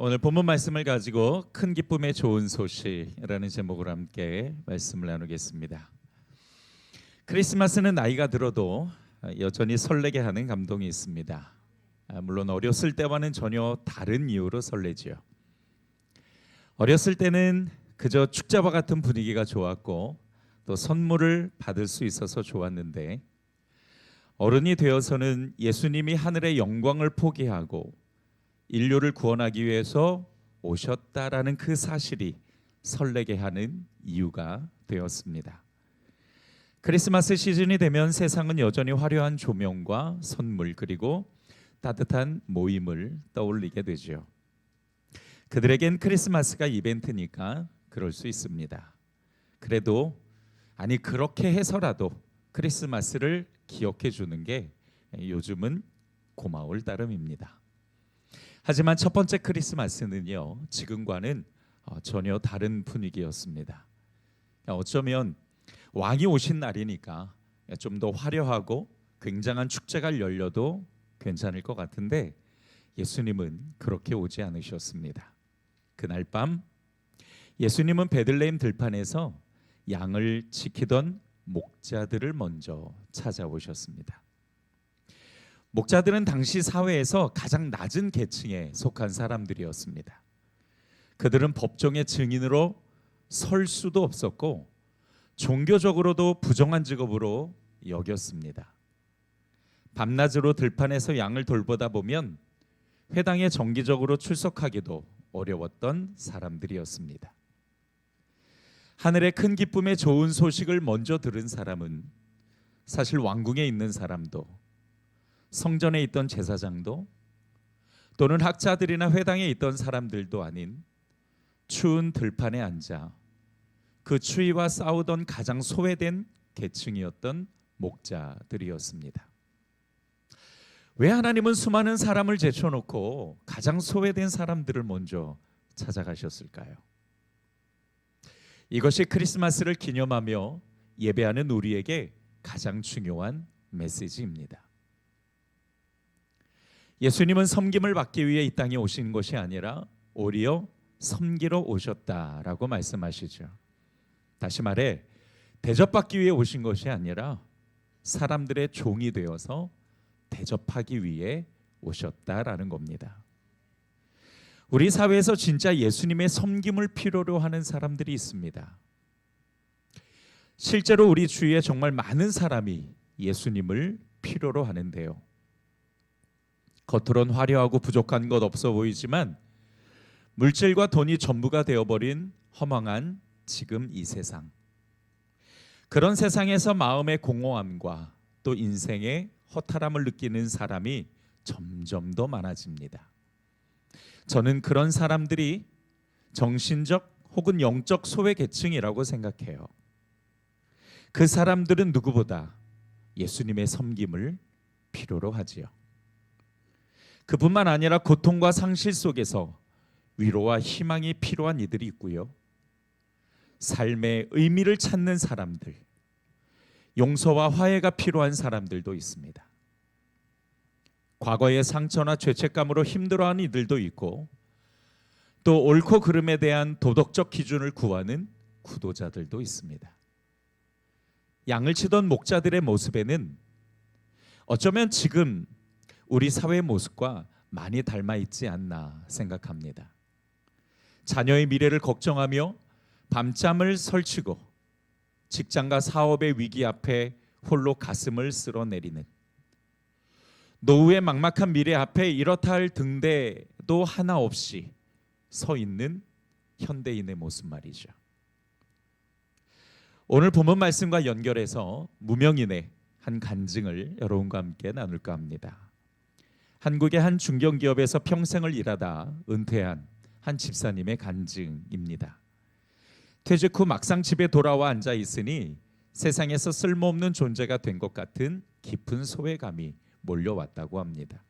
오늘 본문 말씀을 가지고 큰 기쁨의 좋은 소식이라는 제목으로 함께 말씀을 나누겠습니다. 크리스마스는 나이가 들어도 여전히 설레게 하는 감동이 있습니다. 물론 어렸을 때와는 전혀 다른 이유로 설레지요. 어렸을 때는 그저 축제와 같은 분위기가 좋았고 또 선물을 받을 수 있어서 좋았는데, 어른이 되어서는 예수님이 하늘의 영광을 포기하고 인류를 구원하기 위해서 오셨다라는 그 사실이 설레게 하는 이유가 되었습니다. 크리스마스 시즌이 되면 세상은 여전히 화려한 조명과 선물 그리고 따뜻한 모임을 떠올리게 되죠. 그들에겐 크리스마스가 이벤트니까 그럴 수 있습니다. 그래도 그렇게 해서라도 크리스마스를 기억해 주는 게 요즘은 고마울 따름입니다. 하지만 첫 번째 크리스마스는요, 지금과는 전혀 다른 분위기였습니다. 어쩌면 왕이 오신 날이니까 좀 더 화려하고 굉장한 축제가 열려도 괜찮을 것 같은데, 예수님은 그렇게 오지 않으셨습니다. 그날 밤 예수님은 베들레헴 들판에서 양을 지키던 목자들을 먼저 찾아오셨습니다. 목자들은 당시 사회에서 가장 낮은 계층에 속한 사람들이었습니다. 그들은 법정의 증인으로 설 수도 없었고 종교적으로도 부정한 직업으로 여겼습니다. 밤낮으로 들판에서 양을 돌보다 보면 회당에 정기적으로 출석하기도 어려웠던 사람들이었습니다. 하늘의 큰 기쁨의 좋은 소식을 먼저 들은 사람은 사실 왕궁에 있는 사람도, 성전에 있던 제사장도, 또는 학자들이나 회당에 있던 사람들도 아닌 추운 들판에 앉아 그 추위와 싸우던 가장 소외된 계층이었던 목자들이었습니다. 왜 하나님은 수많은 사람을 제쳐놓고 가장 소외된 사람들을 먼저 찾아가셨을까요? 이것이 크리스마스를 기념하며 예배하는 우리에게 가장 중요한 메시지입니다. 예수님은 섬김을 받기 위해 이 땅에 오신 것이 아니라 오히려 섬기러 오셨다라고 말씀하시죠. 다시 말해, 대접받기 위해 오신 것이 아니라 사람들의 종이 되어서 대접하기 위해 오셨다라는 겁니다. 우리 사회에서 진짜 예수님의 섬김을 필요로 하는 사람들이 있습니다. 실제로 우리 주위에 정말 많은 사람이 예수님을 필요로 하는데요. 겉으론 화려하고 부족한 것 없어 보이지만 물질과 돈이 전부가 되어버린 허망한 지금 이 세상, 그런 세상에서 마음의 공허함과 또 인생의 허탈함을 느끼는 사람이 점점 더 많아집니다. 저는 그런 사람들이 정신적 혹은 영적 소외 계층이라고 생각해요. 그 사람들은 누구보다 예수님의 섬김을 필요로 하지요. 그뿐만 아니라 고통과 상실 속에서 위로와 희망이 필요한 이들이 있고요. 삶의 의미를 찾는 사람들, 용서와 화해가 필요한 사람들도 있습니다. 과거의 상처나 죄책감으로 힘들어하는 이들도 있고, 또 옳고 그름에 대한 도덕적 기준을 구하는 구도자들도 있습니다. 양을 치던 목자들의 모습에는 어쩌면 지금 우리 사회의 모습과 많이 닮아 있지 않나 생각합니다. 자녀의 미래를 걱정하며 밤잠을 설치고 직장과 사업의 위기 앞에 홀로 가슴을 쓸어내리는, 노후의 막막한 미래 앞에 이렇다 할 등대도 하나 없이 서 있는 현대인의 모습 말이죠. 오늘 본문 말씀과 연결해서 무명인의 한 간증을 여러분과 함께 나눌까 합니다. 한국의 한 중견기업에서 평생을 일하다 은퇴한 한 집사님의 간증입니다. 퇴직 후 막상 집에 돌아와 앉아 있으니 세상에서 쓸모없는 존재가 된 것 같은 깊은 소외감이 몰려왔다고 합니다.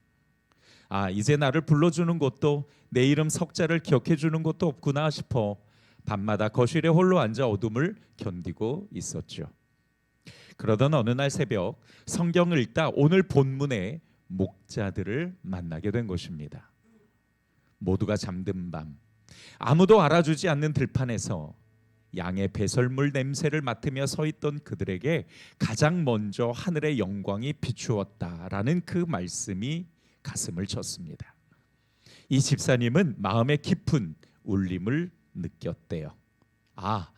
이제 나를 불러주는 곳도 내 이름 석자를 기억해 주는 곳도 없구나 싶어 밤마다 거실에 홀로 앉아 어둠을 견디고 있었죠. 그러던 어느 날 새벽 성경을 읽다 오늘 본문에 목자들을 만나게 된 것입니다. 모두가 잠든 밤, 아무도 알아주지 않는 들판에서 양의 배설물 냄새를 맡으며 서 있던 그들에게 가장 먼저 하늘의 영광이 비추었다라는 그 말씀이 가슴을 쳤습니다. 이 집사님은 마음에 깊은 울림을 느꼈대요. 아,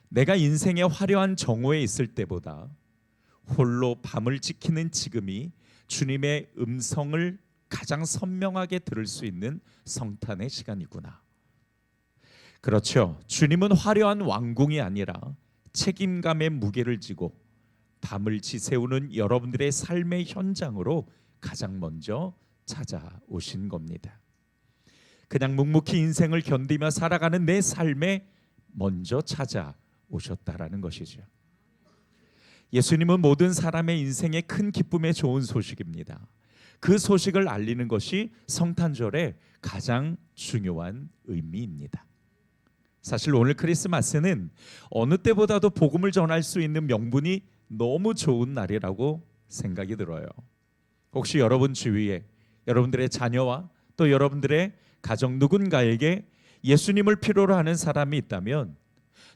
내가 인생의 화려한 정오에 있을 때보다 홀로 밤을 지키는 지금이 주님의 음성을 가장 선명하게 들을 수 있는 성탄의 시간이구나. 그렇죠. 주님은 화려한 왕궁이 아니라 책임감의 무게를 지고 밤을 지새우는 여러분들의 삶의 현장으로 가장 먼저 찾아오신 겁니다. 그냥 묵묵히 인생을 견디며 살아가는 내 삶에 먼저 찾아오셨다라는 것이죠. 예수님은 모든 사람의 인생의 큰 기쁨에 좋은 소식입니다. 그 소식을 알리는 것이 성탄절의 가장 중요한 의미입니다. 사실 오늘 크리스마스는 어느 때보다도 복음을 전할 수 있는 명분이 너무 좋은 날이라고 생각이 들어요. 혹시 여러분 주위에 여러분들의 자녀와 또 여러분들의 가정 누군가에게 예수님을 필요로 하는 사람이 있다면,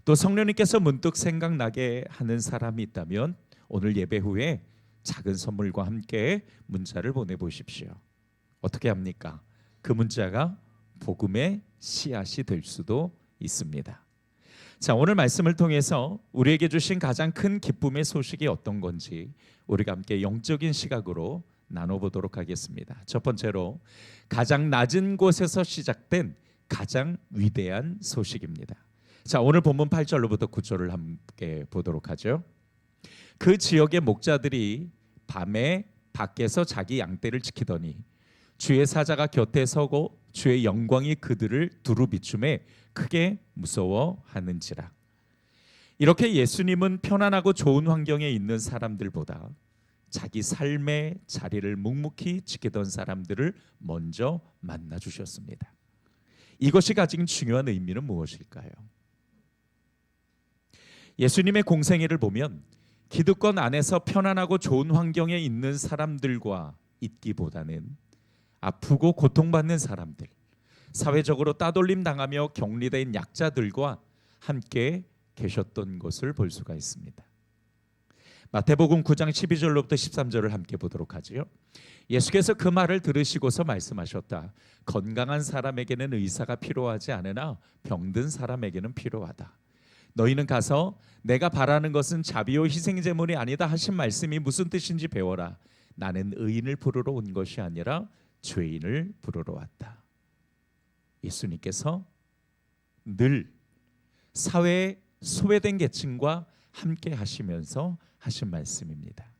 또 성령님께서 문득 생각나게 하는 사람이 있다면 오늘 예배 후에 작은 선물과 함께 문자를 보내보십시오. 어떻게 합니까? 그 문자가 복음의 씨앗이 될 수도 있습니다. 자, 오늘 말씀을 통해서 우리에게 주신 가장 큰 기쁨의 소식이 어떤 건지 우리가 함께 영적인 시각으로 나눠보도록 하겠습니다. 첫 번째로 가장 낮은 곳에서 시작된 가장 위대한 소식입니다. 자, 오늘 본문 8절로부터 9절을 함께 보도록 하죠. 그 지역의 목자들이 밤에 밖에서 자기 양떼를 지키더니 주의 사자가 곁에 서고 주의 영광이 그들을 두루 비춤에 크게 무서워하는지라. 이렇게 예수님은 편안하고 좋은 환경에 있는 사람들보다 자기 삶의 자리를 묵묵히 지키던 사람들을 먼저 만나 주셨습니다. 이것이 가진 중요한 의미는 무엇일까요? 예수님의 공생애를 보면 기득권 안에서 편안하고 좋은 환경에 있는 사람들과 있기보다는 아프고 고통받는 사람들, 사회적으로 따돌림 당하며 격리된 약자들과 함께 계셨던 것을 볼 수가 있습니다. 마태복음 9장 12절로부터 13절을 함께 보도록 하지요. 예수께서 그 말을 들으시고서 말씀하셨다. 건강한 사람에게는 의사가 필요하지 않으나 병든 사람에게는 필요하다. 너희는 가서 내가 바라는 것은 자비요 희생제물이 아니다 하신 말씀이 무슨 뜻인지 배워라. 나는 의인을 부르러 온 것이 아니라 죄인을 부르러 왔다. 예수님께서 늘 사회에 소외된 계층과 함께 하시면서 하신 말씀입니다.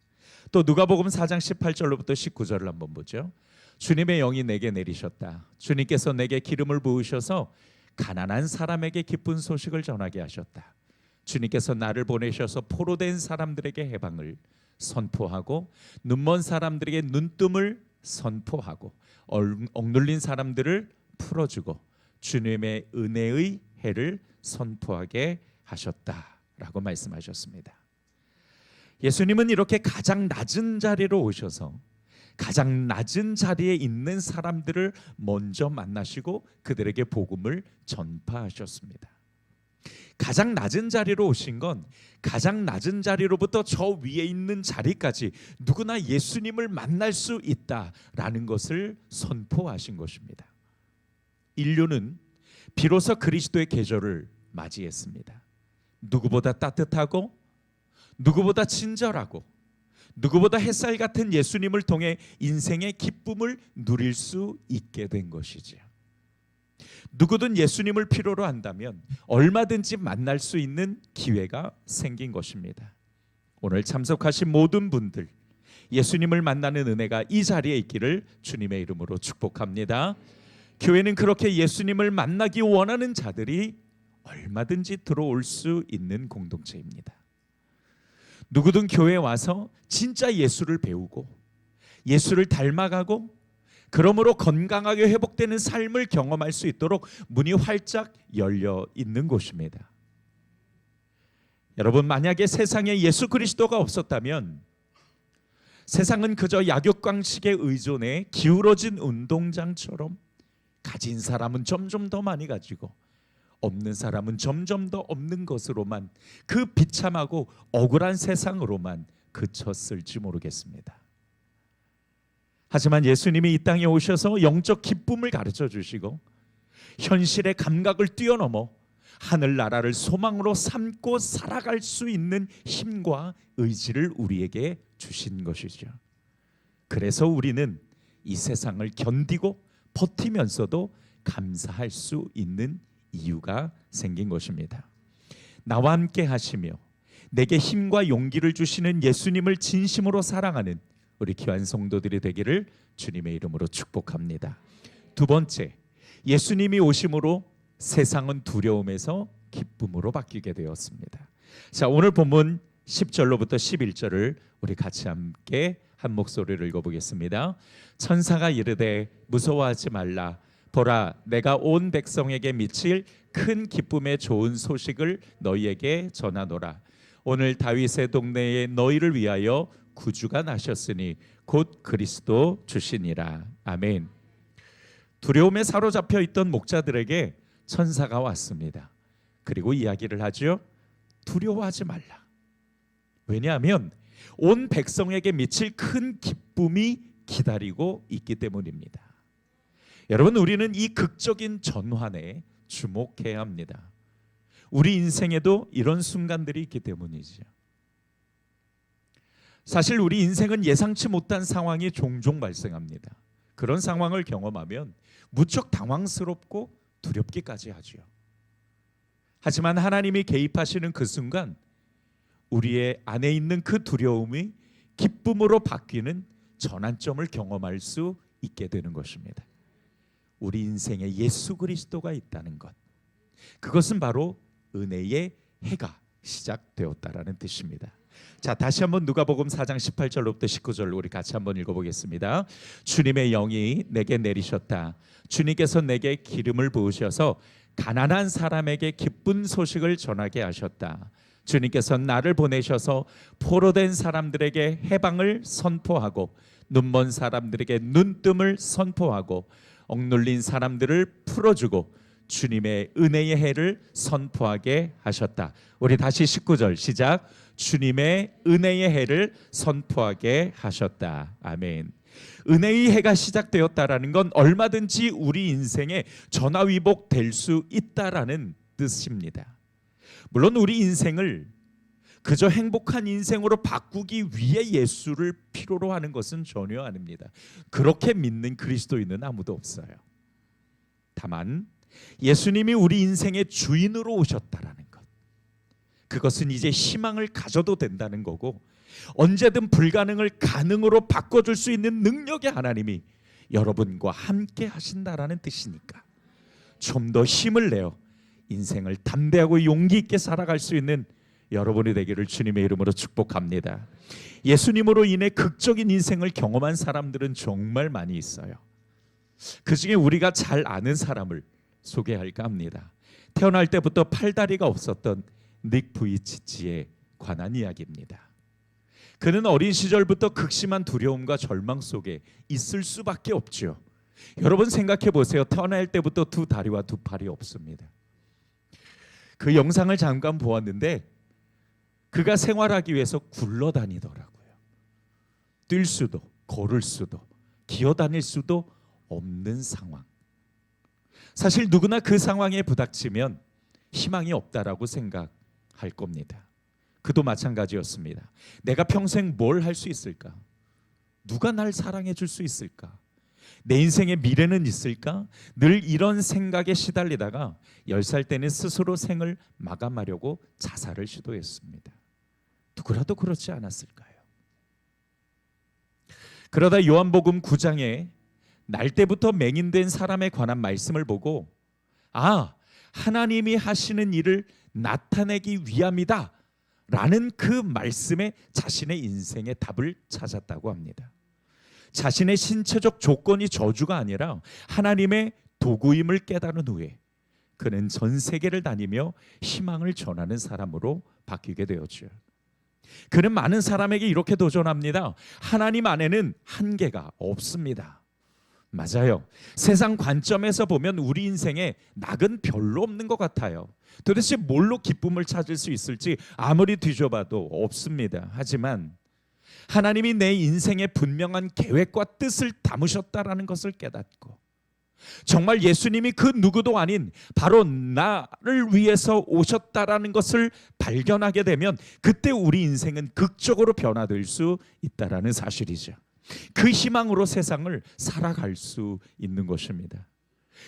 또 누가복음 4장 18절로부터 19절을 한번 보죠. 주님의 영이 내게 내리셨다. 주님께서 내게 기름을 부으셔서 가난한 사람에게 기쁜 소식을 전하게 하셨다. 주님께서 나를 보내셔서 포로된 사람들에게 해방을 선포하고 눈먼 사람들에게 눈뜸을 선포하고 억눌린 사람들을 풀어주고 주님의 은혜의 해를 선포하게 하셨다라고 말씀하셨습니다. 예수님은 이렇게 가장 낮은 자리로 오셔서 가장 낮은 자리에 있는 사람들을 먼저 만나시고 그들에게 복음을 전파하셨습니다. 가장 낮은 자리로 오신 건 가장 낮은 자리로부터 저 위에 있는 자리까지 누구나 예수님을 만날 수 있다라는 것을 선포하신 것입니다. 인류는 비로소 그리스도의 계절을 맞이했습니다. 누구보다 따뜻하고 누구보다 친절하고 누구보다 햇살 같은 예수님을 통해 인생의 기쁨을 누릴 수 있게 된 것이지요. 누구든 예수님을 필요로 한다면 얼마든지 만날 수 있는 기회가 생긴 것입니다. 오늘 참석하신 모든 분들 예수님을 만나는 은혜가 이 자리에 있기를 주님의 이름으로 축복합니다. 교회는 그렇게 예수님을 만나기 원하는 자들이 얼마든지 들어올 수 있는 공동체입니다. 누구든 교회에 와서 진짜 예수를 배우고 예수를 닮아가고 그러므로 건강하게 회복되는 삶을 경험할 수 있도록 문이 활짝 열려 있는 곳입니다. 여러분, 만약에 세상에 예수 그리스도가 없었다면 세상은 그저 약육강식에 의존해 기울어진 운동장처럼 가진 사람은 점점 더 많이 가지고 없는 사람은 점점 더 없는 것으로만, 그 비참하고 억울한 세상으로만 그쳤을지 모르겠습니다. 하지만 예수님이 이 땅에 오셔서 영적 기쁨을 가르쳐 주시고 현실의 감각을 뛰어넘어 하늘나라를 소망으로 삼고 살아갈 수 있는 힘과 의지를 우리에게 주신 것이죠. 그래서 우리는 이 세상을 견디고 버티면서도 감사할 수 있는 이유가 생긴 것입니다. 나와 함께 하시며 내게 힘과 용기를 주시는 예수님을 진심으로 사랑하는 우리 귀한 성도들이 되기를 주님의 이름으로 축복합니다. 두 번째, 예수님이 오심으로 세상은 두려움에서 기쁨으로 바뀌게 되었습니다. 자, 오늘 본문 10절로부터 11절을 우리 같이 함께 한 목소리를 읽어보겠습니다. 천사가 이르되 무서워하지 말라. 보라, 내가 온 백성에게 미칠 큰 기쁨의 좋은 소식을 너희에게 전하노라. 오늘 다윗의 동네에 너희를 위하여 구주가 나셨으니 곧 그리스도 주시니라. 아멘. 두려움에 사로잡혀 있던 목자들에게 천사가 왔습니다. 그리고 이야기를 하죠. 두려워하지 말라. 왜냐하면 온 백성에게 미칠 큰 기쁨이 기다리고 있기 때문입니다. 여러분, 우리는 이 극적인 전환에 주목해야 합니다. 우리 인생에도 이런 순간들이 있기 때문이죠. 사실 우리 인생은 예상치 못한 상황이 종종 발생합니다. 그런 상황을 경험하면 무척 당황스럽고 두렵기까지 하죠. 하지만 하나님이 개입하시는 그 순간 우리의 안에 있는 그 두려움이 기쁨으로 바뀌는 전환점을 경험할 수 있게 되는 것입니다. 우리 인생에 예수 그리스도가 있다는 것, 그것은 바로 은혜의 해가 시작되었다라는 뜻입니다. 자, 다시 한번 누가복음 4장 18절로부터 19절 우리 같이 한번 읽어보겠습니다. 주님의 영이 내게 내리셨다. 주님께서 내게 기름을 부으셔서 가난한 사람에게 기쁜 소식을 전하게 하셨다. 주님께서 나를 보내셔서 포로된 사람들에게 해방을 선포하고 눈먼 사람들에게 눈뜸을 선포하고 억눌린 사람들을 풀어주고 주님의 은혜의 해를 선포하게 하셨다. 우리 다시 19절 시작. 주님의 은혜의 해를 선포하게 하셨다. 아멘. 은혜의 해가 시작되었다라는 건 얼마든지 우리 인생에 전화위복 될 수 있다라는 뜻입니다. 물론 우리 인생을 그저 행복한 인생으로 바꾸기 위해 예수를 필요로 하는 것은 전혀 아닙니다. 그렇게 믿는 그리스도인은 아무도 없어요. 다만 예수님이 우리 인생의 주인으로 오셨다라는 것, 그것은 이제 희망을 가져도 된다는 거고, 언제든 불가능을 가능으로 바꿔줄 수 있는 능력의 하나님이 여러분과 함께 하신다라는 뜻이니까 좀 더 힘을 내어 인생을 담대하고 용기 있게 살아갈 수 있는 여러분이 되기를 주님의 이름으로 축복합니다. 예수님으로 인해 극적인 인생을 경험한 사람들은 정말 많이 있어요. 그 중에 우리가 잘 아는 사람을 소개할까 합니다. 태어날 때부터 팔다리가 없었던 닉 부이치치에 관한 이야기입니다. 그는 어린 시절부터 극심한 두려움과 절망 속에 있을 수밖에 없죠. 여러분 생각해 보세요. 태어날 때부터 두 다리와 두 팔이 없습니다. 그 영상을 잠깐 보았는데 그가 생활하기 위해서 굴러다니더라고요. 뛸 수도 걸을 수도 기어다닐 수도 없는 상황. 사실 누구나 그 상황에 부닥치면 희망이 없다라고 생각할 겁니다. 그도 마찬가지였습니다. 내가 평생 뭘 할 수 있을까? 누가 날 사랑해 줄 수 있을까? 내 인생의 미래는 있을까? 늘 이런 생각에 시달리다가 10살 때는 스스로 생을 마감하려고 자살을 시도했습니다. 누구라도 그렇지 않았을까요? 그러다 요한복음 9장에 날 때부터 맹인된 사람에 관한 말씀을 보고 하나님이 하시는 일을 나타내기 위함이다 라는 그 말씀에 자신의 인생의 답을 찾았다고 합니다. 자신의 신체적 조건이 저주가 아니라 하나님의 도구임을 깨달은 후에 그는 전 세계를 다니며 희망을 전하는 사람으로 바뀌게 되었죠. 그는 많은 사람에게 이렇게 도전합니다. 하나님 안에는 한계가 없습니다. 맞아요. 세상 관점에서 보면 우리 인생에 낙은 별로 없는 것 같아요. 도대체 뭘로 기쁨을 찾을 수 있을지 아무리 뒤져봐도 없습니다. 하지만 하나님이 내 인생에 분명한 계획과 뜻을 담으셨다라는 것을 깨닫고, 정말 예수님이 그 누구도 아닌 바로 나를 위해서 오셨다라는 것을 발견하게 되면 그때 우리 인생은 극적으로 변화될 수 있다라는 사실이죠. 그 희망으로 세상을 살아갈 수 있는 것입니다.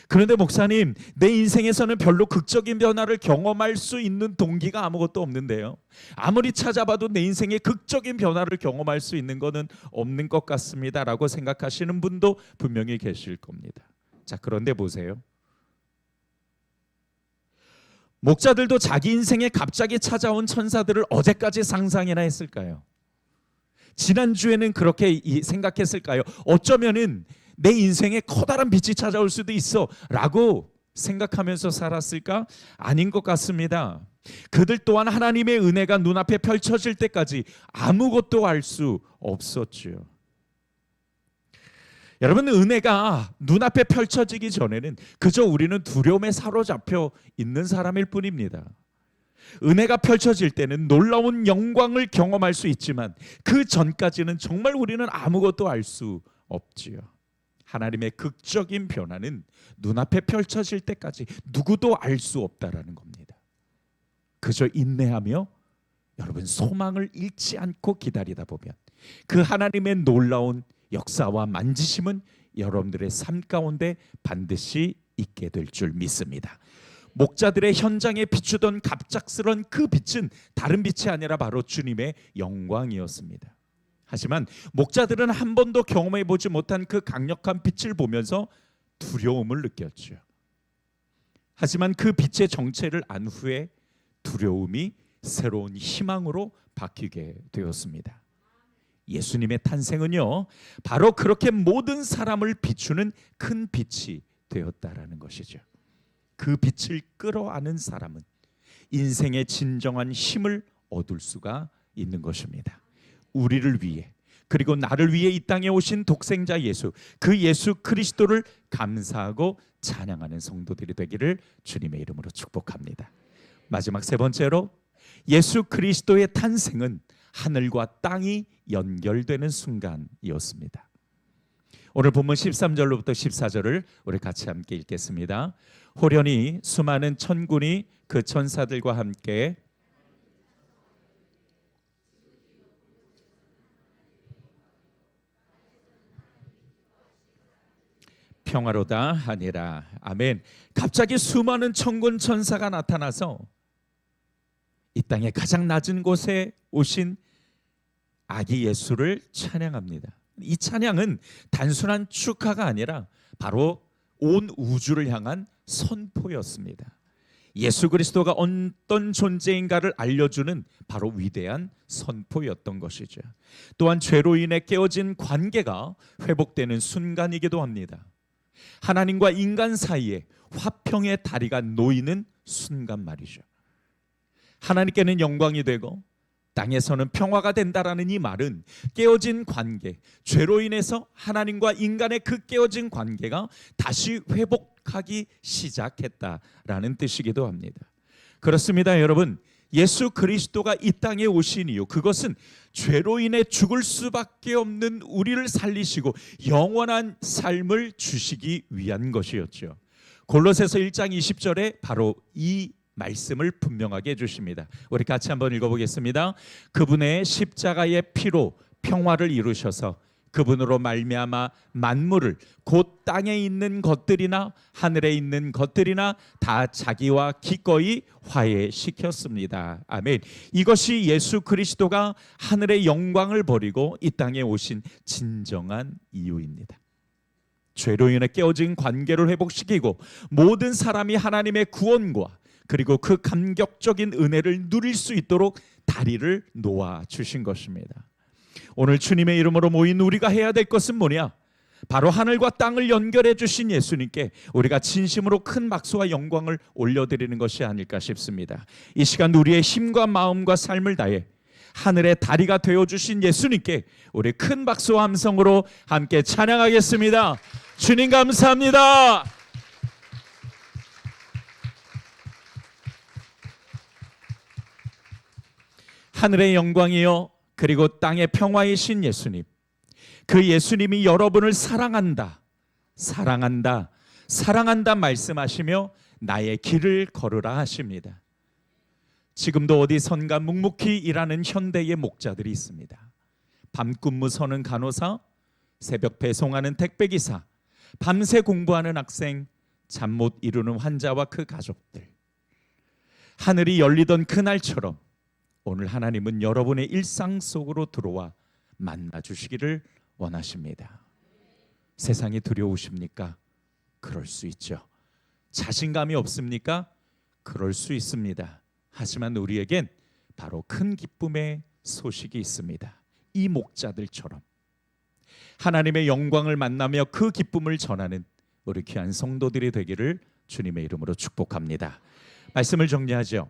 그런데 목사님, 내 인생에서는 별로 극적인 변화를 경험할 수 있는 동기가 아무것도 없는데요. 아무리 찾아봐도 내 인생에 극적인 변화를 경험할 수 있는 것은 없는 것 같습니다 라고 생각하시는 분도 분명히 계실 겁니다. 자, 그런데 보세요. 목자들도 자기 인생에 갑자기 찾아온 천사들을 어제까지 상상이나 했을까요? 지난주에는 그렇게 생각했을까요? 어쩌면은 내 인생에 커다란 빛이 찾아올 수도 있어 라고 생각하면서 살았을까? 아닌 것 같습니다. 그들 또한 하나님의 은혜가 눈앞에 펼쳐질 때까지 아무것도 알 수 없었죠. 여러분, 은혜가 눈앞에 펼쳐지기 전에는 그저 우리는 두려움에 사로잡혀 있는 사람일 뿐입니다. 은혜가 펼쳐질 때는 놀라운 영광을 경험할 수 있지만 그 전까지는 정말 우리는 아무것도 알 수 없지요. 하나님의 극적인 변화는 눈앞에 펼쳐질 때까지 누구도 알 수 없다라는 겁니다. 그저 인내하며 여러분 소망을 잃지 않고 기다리다 보면 그 하나님의 놀라운 역사와 만지심은 여러분들의 삶 가운데 반드시 있게 될 줄 믿습니다. 목자들의 현장에 비추던 갑작스런 그 빛은 다른 빛이 아니라 바로 주님의 영광이었습니다. 하지만 목자들은 한 번도 경험해 보지 못한 그 강력한 빛을 보면서 두려움을 느꼈죠. 하지만 그 빛의 정체를 안 후에 두려움이 새로운 희망으로 바뀌게 되었습니다. 예수님의 탄생은요, 바로 그렇게 모든 사람을 비추는 큰 빛이 되었다라는 것이죠. 그 빛을 끌어안은 사람은 인생의 진정한 힘을 얻을 수가 있는 것입니다. 우리를 위해, 그리고 나를 위해 이 땅에 오신 독생자 예수, 그 예수 그리스도를 감사하고 찬양하는 성도들이 되기를 주님의 이름으로 축복합니다. 마지막 세 번째로, 예수 그리스도의 탄생은 하늘과 땅이 연결되는 순간이었습니다. 오늘 본문 13절로부터 14절을 우리 같이 함께 읽겠습니다. 호련히 수많은 천군이 그 천사들과 함께 평화로다 하니라. 아멘. 갑자기 수많은 천군 천사가 나타나서 이 땅의 가장 낮은 곳에 오신 아기 예수를 찬양합니다. 이 찬양은 단순한 축하가 아니라 바로 온 우주를 향한 선포였습니다. 예수 그리스도가 어떤 존재인가를 알려주는 바로 위대한 선포였던 것이죠. 또한 죄로 인해 깨어진 관계가 회복되는 순간이기도 합니다. 하나님과 인간 사이에 화평의 다리가 놓이는 순간 말이죠. 하나님께는 영광이 되고 땅에서는 평화가 된다라는 이 말은 깨어진 관계, 죄로 인해서 하나님과 인간의 그 깨어진 관계가 다시 회복하기 시작했다라는 뜻이기도 합니다. 그렇습니다, 여러분. 예수 그리스도가 이 땅에 오신 이유, 그것은 죄로 인해 죽을 수밖에 없는 우리를 살리시고 영원한 삶을 주시기 위한 것이었죠. 골로새서 1장 20절에 바로 이 말씀을 분명하게 해주십니다. 우리 같이 한번 읽어보겠습니다. 그분의 십자가의 피로 평화를 이루셔서 그분으로 말미암아 만물을, 곧 땅에 있는 것들이나 하늘에 있는 것들이나 다 자기와 기꺼이 화해시켰습니다. 아멘. 이것이 예수 그리스도가 하늘의 영광을 버리고 이 땅에 오신 진정한 이유입니다. 죄로 인해 깨어진 관계를 회복시키고 모든 사람이 하나님의 구원과 그리고 그 감격적인 은혜를 누릴 수 있도록 다리를 놓아 주신 것입니다. 오늘 주님의 이름으로 모인 우리가 해야 될 것은 뭐냐? 바로 하늘과 땅을 연결해 주신 예수님께 우리가 진심으로 큰 박수와 영광을 올려드리는 것이 아닐까 싶습니다. 이 시간 우리의 힘과 마음과 삶을 다해 하늘의 다리가 되어주신 예수님께 우리 큰 박수와 함성으로 함께 찬양하겠습니다. 주님 감사합니다. 하늘의 영광이요 그리고 땅의 평화이신 예수님, 그 예수님이 여러분을 사랑한다, 사랑한다, 사랑한다 말씀하시며 나의 길을 걸으라 하십니다. 지금도 어디선가 묵묵히 일하는 현대의 목자들이 있습니다. 밤근무 서는 간호사, 새벽 배송하는 택배기사, 밤새 공부하는 학생, 잠 못 이루는 환자와 그 가족들. 하늘이 열리던 그날처럼 오늘 하나님은 여러분의 일상 속으로 들어와 만나주시기를 원하십니다. 세상이 두려우십니까? 그럴 수 있죠. 자신감이 없습니까? 그럴 수 있습니다. 하지만 우리에겐 바로 큰 기쁨의 소식이 있습니다. 이 목자들처럼 하나님의 영광을 만나며 그 기쁨을 전하는 우리 귀한 성도들이 되기를 주님의 이름으로 축복합니다. 말씀을 정리하죠.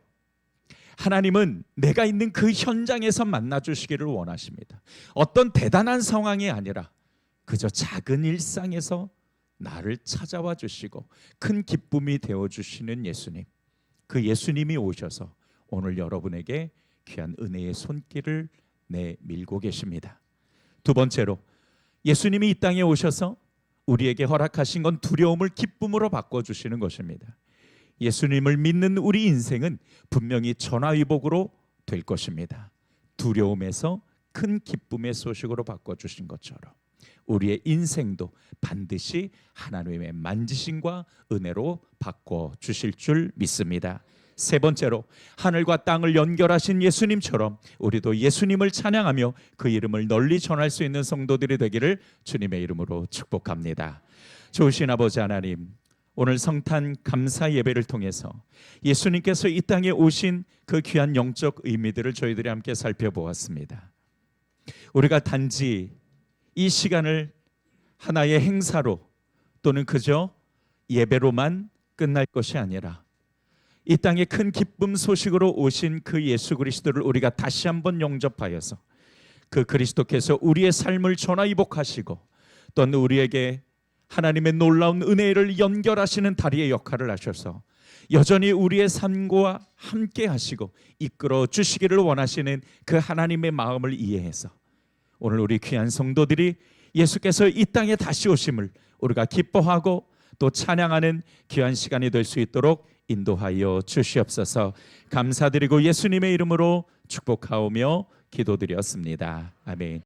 하나님은 내가 있는 그 현장에서 만나주시기를 원하십니다. 어떤 대단한 상황이 아니라 그저 작은 일상에서 나를 찾아와 주시고 큰 기쁨이 되어주시는 예수님, 그 예수님이 오셔서 오늘 여러분에게 귀한 은혜의 손길을 내밀고 계십니다. 두 번째로 예수님이 이 땅에 오셔서 우리에게 허락하신 건 두려움을 기쁨으로 바꿔주시는 것입니다. 예수님을 믿는 우리 인생은 분명히 전화위복으로 될 것입니다. 두려움에서 큰 기쁨의 소식으로 바꿔주신 것처럼 우리의 인생도 반드시 하나님의 만지심과 은혜로 바꿔주실 줄 믿습니다. 세 번째로 하늘과 땅을 연결하신 예수님처럼 우리도 예수님을 찬양하며 그 이름을 널리 전할 수 있는 성도들이 되기를 주님의 이름으로 축복합니다. 좋으신 아버지 하나님, 오늘 성탄 감사 예배를 통해서 예수님께서 이 땅에 오신 그 귀한 영적 의미들을 저희들이 함께 살펴보았습니다. 우리가 단지 이 시간을 하나의 행사로 또는 그저 예배로만 끝날 것이 아니라 이 땅에 큰 기쁨 소식으로 오신 그 예수 그리스도를 우리가 다시 한번 영접하여서 그 그리스도께서 우리의 삶을 전화위복하시고 또는 우리에게 하나님의 놀라운 은혜를 연결하시는 다리의 역할을 하셔서 여전히 우리의 삶과 함께 하시고 이끌어 주시기를 원하시는 그 하나님의 마음을 이해해서 오늘 우리 귀한 성도들이 예수께서 이 땅에 다시 오심을 우리가 기뻐하고 또 찬양하는 귀한 시간이 될 수 있도록 인도하여 주시옵소서. 감사드리고 예수님의 이름으로 축복하오며 기도드렸습니다. 아멘.